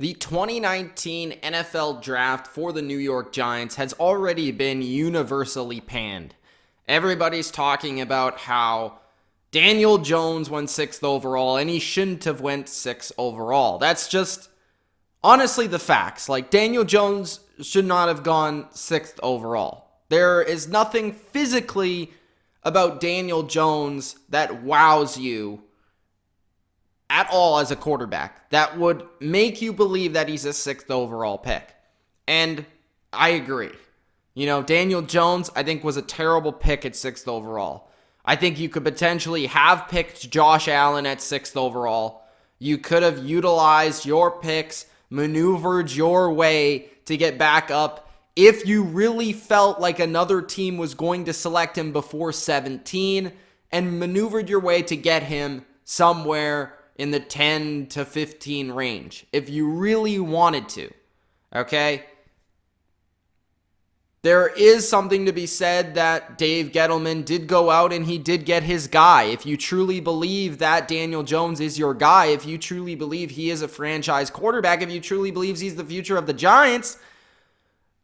The 2019 NFL Draft for the New York Giants has already been universally panned. Everybody's talking about how Daniel Jones went 6th overall and he shouldn't have went 6th overall. That's just honestly the facts. Like, Daniel Jones should not have gone 6th overall. There is nothing physically about Daniel Jones that wows you at all as a quarterback that would make you believe that he's a 6th overall pick. And I agree. Daniel Jones, I think, was a terrible pick at 6th overall. I think you could potentially have picked Josh Allen at 6th overall. You could have utilized your picks, maneuvered your way to get back up if you really felt like another team was going to select him before 17, and maneuvered your way to get him somewhere in the 10 to 15 range, if you really wanted to, okay? There is something to be said that Dave Gettleman did go out and he did get his guy. If you truly believe that Daniel Jones is your guy, if you truly believe he is a franchise quarterback, if you truly believe he's the future of the Giants,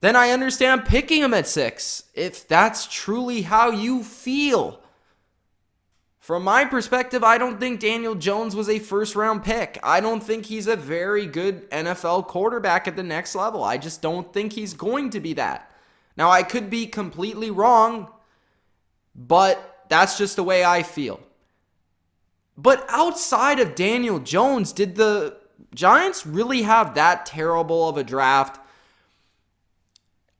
then I understand picking him at 6, if that's truly how you feel. From my perspective, I don't think Daniel Jones was a first-round pick. I don't think he's a very good NFL quarterback at the next level. I just don't think he's going to be that. Now, I could be completely wrong, but that's just the way I feel. But outside of Daniel Jones, did the Giants really have that terrible of a draft?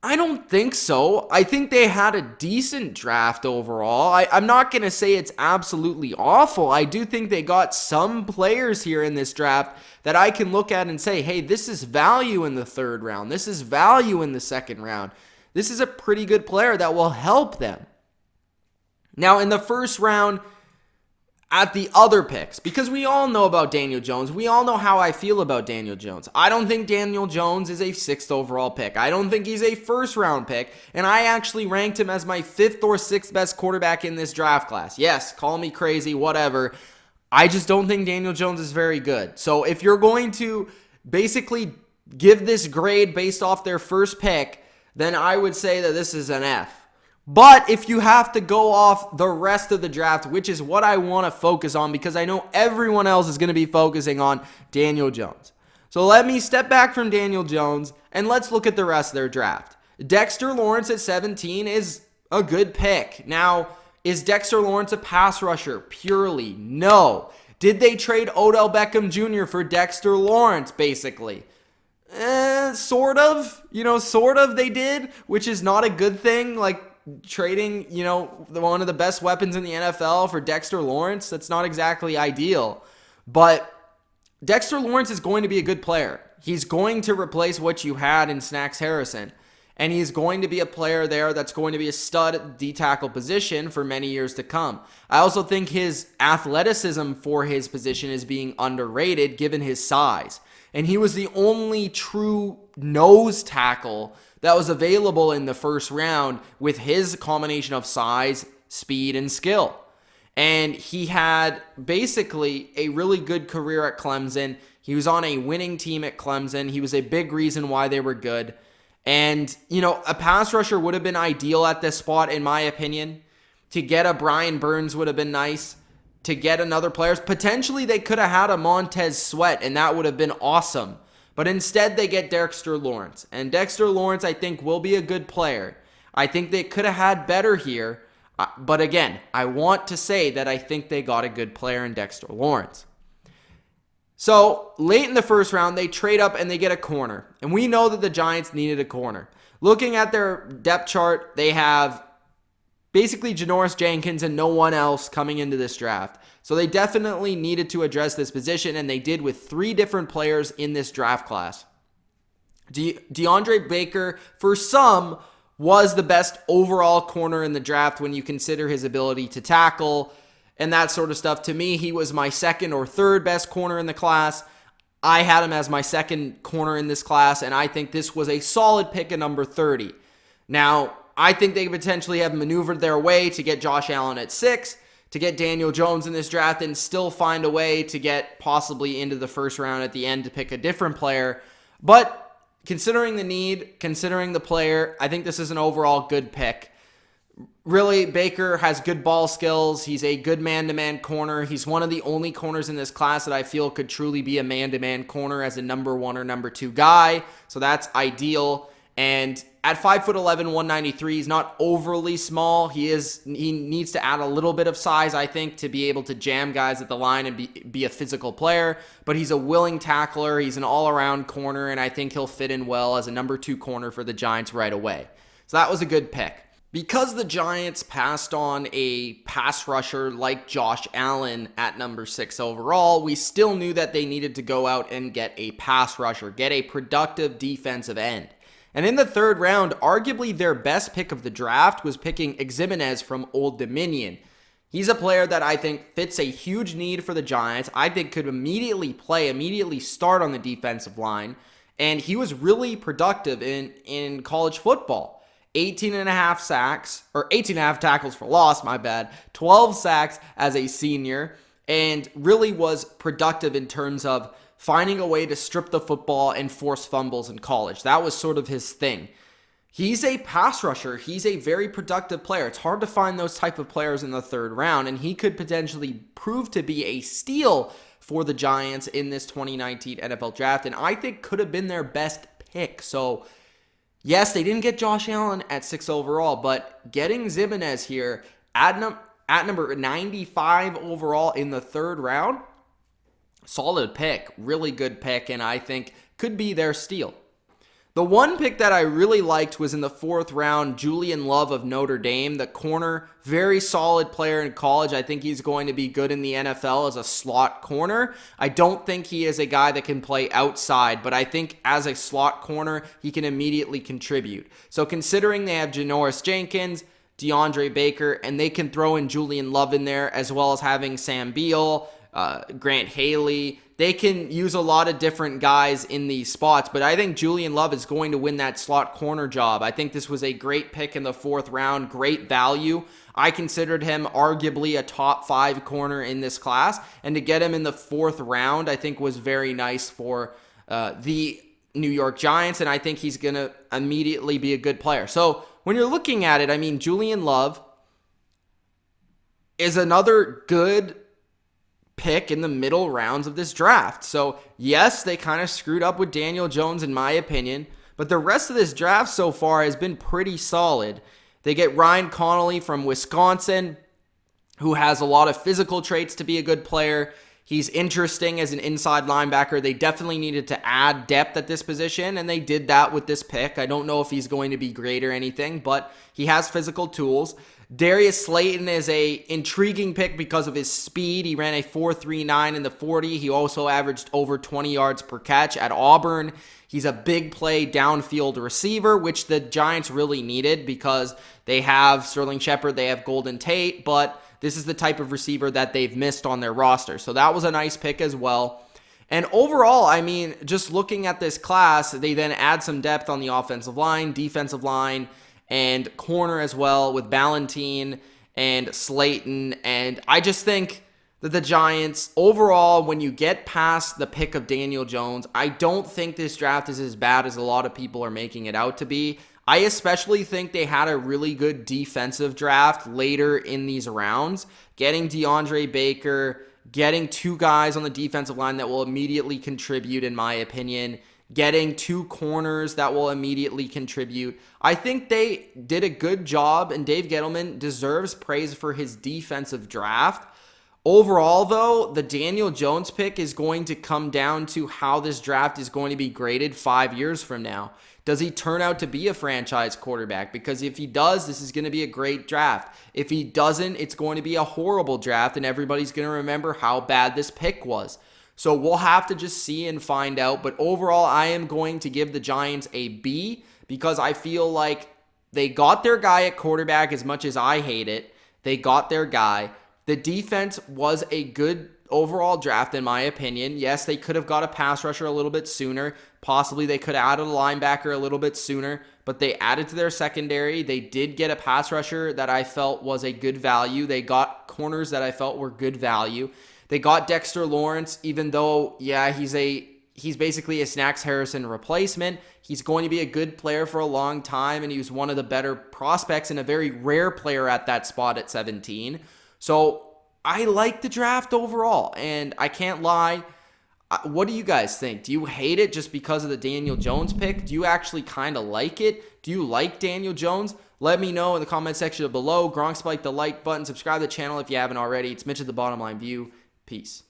I don't think so. I think they had a decent draft overall. I'm not going to say it's absolutely awful. I do think they got some players here in this draft that I can look at and say, hey, this is value in the 3rd round. This is value in the 2nd round. This is a pretty good player that will help them. Now, in the 1st round, at the other picks, because we all know about Daniel Jones. We all know how I feel about Daniel Jones. I don't think Daniel Jones is a 6th overall pick. I don't think he's a 1st-round pick, and I actually ranked him as my 5th or 6th best quarterback in this draft class. Yes, call me crazy, whatever. I just don't think Daniel Jones is very good. So if you're going to basically give this grade based off their first pick, then I would say that this is an F. But if you have to go off the rest of the draft, which is what I want to focus on, because I know everyone else is going to be focusing on Daniel Jones. So let me step back from Daniel Jones and let's look at the rest of their draft. Dexter Lawrence at 17 is a good pick. Now, is Dexter Lawrence a pass rusher? Purely, no. Did they trade Odell Beckham Jr. for Dexter Lawrence, basically? Sort of. Sort of they did, which is not a good thing. Like, trading, one of the best weapons in the NFL for Dexter Lawrence, that's not exactly ideal. But Dexter Lawrence is going to be a good player. He's going to replace what you had in Snacks Harrison. And he's going to be a player there that's going to be a stud at the D-tackle position for many years to come. I also think his athleticism for his position is being underrated given his size. And he was the only true nose tackle that was available in the 1st round with his combination of size, speed, and skill. And he had basically a really good career at Clemson. He was on a winning team at Clemson. He was a big reason why they were good. And, a pass rusher would have been ideal at this spot, in my opinion. To get a Brian Burns would have been nice. To get another player. Potentially, they could have had a Montez Sweat, and that would have been awesome. But instead, they get Dexter Lawrence. And Dexter Lawrence, I think, will be a good player. I think they could have had better here. But again, I want to say that I think they got a good player in Dexter Lawrence. So, late in the 1st round, they trade up and they get a corner. And we know that the Giants needed a corner. Looking at their depth chart, they have basically Janoris Jenkins and no one else coming into this draft. So they definitely needed to address this position, and they did with 3 different players in this draft class. DeAndre Baker, for some, was the best overall corner in the draft when you consider his ability to tackle and that sort of stuff. To me, he was my 2nd or 3rd best corner in the class. I had him as my 2nd corner in this class, and I think this was a solid pick at number 30. Now, I think they could potentially have maneuvered their way to get Josh Allen at 6, to get Daniel Jones in this draft and still find a way to get possibly into the first round at the end to pick a different player. But considering the need, considering the player, I think this is an overall good pick. Really, Baker has good ball skills. He's a good man-to-man corner. He's one of the only corners in this class that I feel could truly be a man-to-man corner as a number 1 or number 2 guy. So that's ideal. And at 5'11", 193, he's not overly small. He needs to add a little bit of size, I think, to be able to jam guys at the line and be a physical player. But he's a willing tackler. He's an all-around corner, and I think he'll fit in well as a number 2 corner for the Giants right away. So that was a good pick. Because the Giants passed on a pass rusher like Josh Allen at number 6 overall, we still knew that they needed to go out and get a pass rusher, get a productive defensive end. And in the 3rd round, arguably their best pick of the draft was picking Ximenez from Old Dominion. He's a player that I think fits a huge need for the Giants. I think could immediately start on the defensive line. And he was really productive in college football. 18 and a half sacks, or 18 and a half tackles for loss, 12 sacks as a senior, and really was productive in terms of finding a way to strip the football and force fumbles in college. That was sort of his thing. He's a pass rusher. He's a very productive player. It's hard to find those type of players in the 3rd round, and he could potentially prove to be a steal for the Giants in this 2019 NFL draft, and I think could have been their best pick. So yes, they didn't get Josh Allen at 6 overall, but getting Ximenez here at number 95 overall in the 3rd round, solid pick, really good pick, and I think could be their steal. The one pick that I really liked was in the 4th round, Julian Love of Notre Dame, the corner, very solid player in college. I think he's going to be good in the NFL as a slot corner. I don't think he is a guy that can play outside, but I think as a slot corner, he can immediately contribute. So considering they have Janoris Jenkins, DeAndre Baker, and they can throw in Julian Love in there, as well as having Sam Beal, Grant Haley. They can use a lot of different guys in these spots, but I think Julian Love is going to win that slot corner job. I think this was a great pick in the 4th round, great value. I considered him arguably a top 5 corner in this class, and to get him in the 4th round, I think was very nice for the New York Giants, and I think he's going to immediately be a good player. So when you're looking at it, I mean, Julian Love is another good pick in the middle rounds of this draft. So yes, they kind of screwed up with Daniel Jones in my opinion, but the rest of this draft so far has been pretty solid. They get Ryan Connolly from Wisconsin, who has a lot of physical traits to be a good player. He's interesting as an inside linebacker. They definitely needed to add depth at this position, and they did that with this pick. I don't know if he's going to be great or anything, but he has physical tools. Darius Slayton is a intriguing pick because of his speed. He ran a 4.39 in the 40. He also averaged over 20 yards per catch at Auburn. He's a big play downfield receiver, which the Giants really needed because they have Sterling Shepard, they have Golden Tate, but this is the type of receiver that they've missed on their roster. So that was a nice pick as well. And overall, I mean, just looking at this class, they then add some depth on the offensive line, defensive line, and corner as well with Ballentine and Slayton. And I just think that the Giants, overall, when you get past the pick of Daniel Jones, I don't think this draft is as bad as a lot of people are making it out to be. I especially think they had a really good defensive draft later in these rounds. Getting DeAndre Baker, getting 2 guys on the defensive line that will immediately contribute, in my opinion. Getting 2 corners that will immediately contribute. I think they did a good job, and Dave Gettleman deserves praise for his defensive draft. Overall, though, the Daniel Jones pick is going to come down to how this draft is going to be graded 5 years from now. Does he turn out to be a franchise quarterback? Because if he does, this is going to be a great draft. If he doesn't, it's going to be a horrible draft, and everybody's going to remember how bad this pick was. So we'll have to just see and find out. But overall, I am going to give the Giants a B because I feel like they got their guy at quarterback as much as I hate it. They got their guy. The defense was a good overall draft, in my opinion. Yes, they could have got a pass rusher a little bit sooner. Possibly they could have added a linebacker a little bit sooner, but they added to their secondary. They did get a pass rusher that I felt was a good value. They got corners that I felt were good value. They got Dexter Lawrence, even though, yeah, he's basically a Snacks Harrison replacement. He's going to be a good player for a long time, and he was one of the better prospects and a very rare player at that spot at 17. So I like the draft overall, and I can't lie. What do you guys think? Do you hate it just because of the Daniel Jones pick? Do you actually kind of like it? Do you like Daniel Jones? Let me know in the comment section below. Gronk, spike the like button. Subscribe to the channel if you haven't already. It's Mitch of the Bottom Line View. Peace.